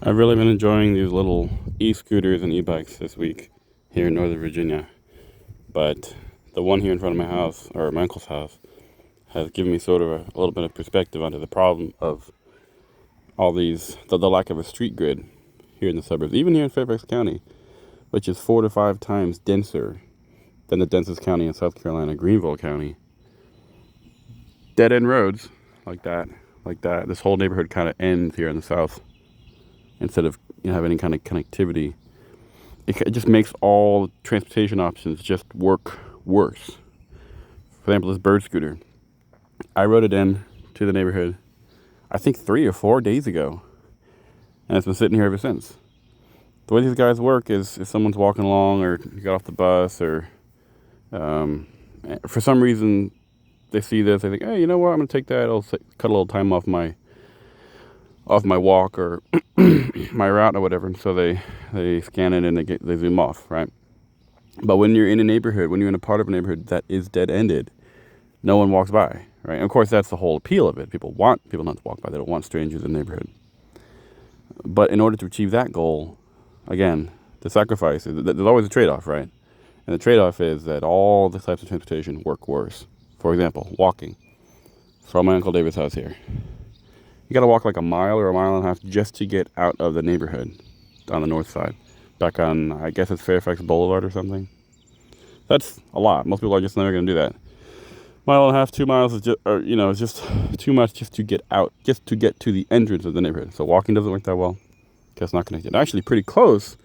I've really been enjoying these little e-scooters and e-bikes this week here in Northern Virginia. But the one here in front of my house, or my uncle's house, has given me sort of a little bit of perspective onto the problem of all these, the lack of a street grid here in the suburbs, even here in Fairfax County, which is 4 to 5 times denser than the densest county in South Carolina, Greenville County. Dead end roads like that. This whole neighborhood kind of ends here in the south instead of having any kind of connectivity. It just makes all transportation options just work worse. For example, this bird scooter. I rode it in to the neighborhood, I think 3 or 4 days ago, and it's been sitting here ever since. The way these guys work is if someone's walking along or you got off the bus or for some reason they see this, they think, hey, you know what, I'm going to take that, I'll cut a little time off my walk or my route or whatever, and so they scan it and they zoom off, right? But when you're in a neighborhood, when you're in a part of a neighborhood that is dead-ended, no one walks by, right? And of course, that's the whole appeal of it. People not to walk by. They don't want strangers in the neighborhood. But in order to achieve that goal, again, the sacrifice, there's always a trade-off, right? And the trade-off is that all the types of transportation work worse. For example, walking. From my Uncle David's house here, you got to walk like a mile or a mile and a half just to get out of the neighborhood on the north side. Back on, I guess it's Fairfax Boulevard or something. That's a lot. Most people are just never going to do that. Mile and a half, 2 miles is just too much just to get out, just to get to the entrance of the neighborhood. So walking doesn't work that well because it's not connected. Actually, pretty close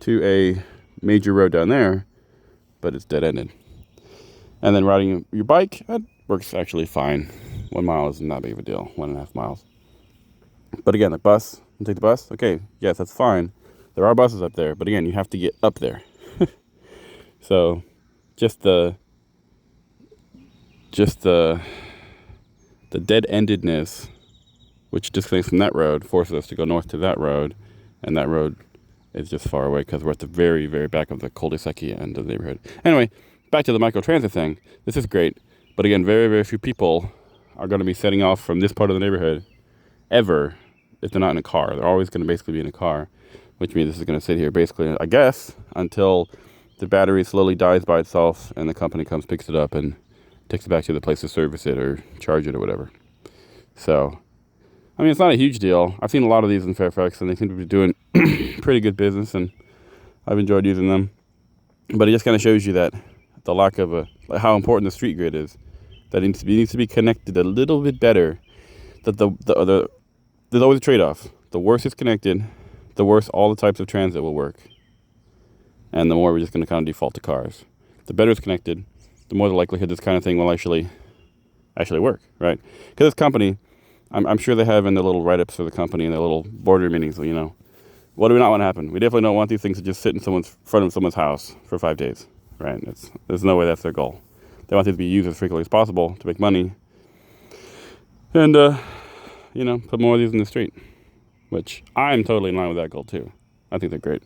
to a major road down there, but it's dead-ended. And then riding your bike, that works actually fine. 1 mile is not big of a deal, 1.5 miles. But again, the bus, you take the bus, okay, yes, that's fine. There are buses up there, but again, you have to get up there. So just the dead-endedness, which disconnects from that road, forces us to go north to that road, and that road is just far away because we're at the very, very back of the cul-de-sac end of the neighborhood. Anyway, back to the microtransit thing. This is great, but again, very, very few people are going to be setting off from this part of the neighborhood ever if they're not in a car. They're always going to basically be in a car, which means this is going to sit here basically, I guess, until the battery slowly dies by itself and the company comes, picks it up, and takes it back to the place to service it or charge it or whatever. So, I mean, it's not a huge deal. I've seen a lot of these in Fairfax, and they seem to be doing pretty good business, and I've enjoyed using them. But it just kind of shows you that the lack of how important the street grid is. That it needs to be connected a little bit better. That there's always a trade-off. The worse it's connected, the worse all the types of transit will work. And the more we're just going to kind of default to cars. The better it's connected, the more the likelihood this kind of thing will actually work, right? Because this company, I'm sure they have in their little write-ups for the company and their little board meetings, what do we not want to happen? We definitely don't want these things to just sit in front of someone's house for 5 days, right? There's no way that's their goal. They want these to be used as frequently as possible to make money and, put more of these in the street, which I'm totally in line with that goal too. I think they're great.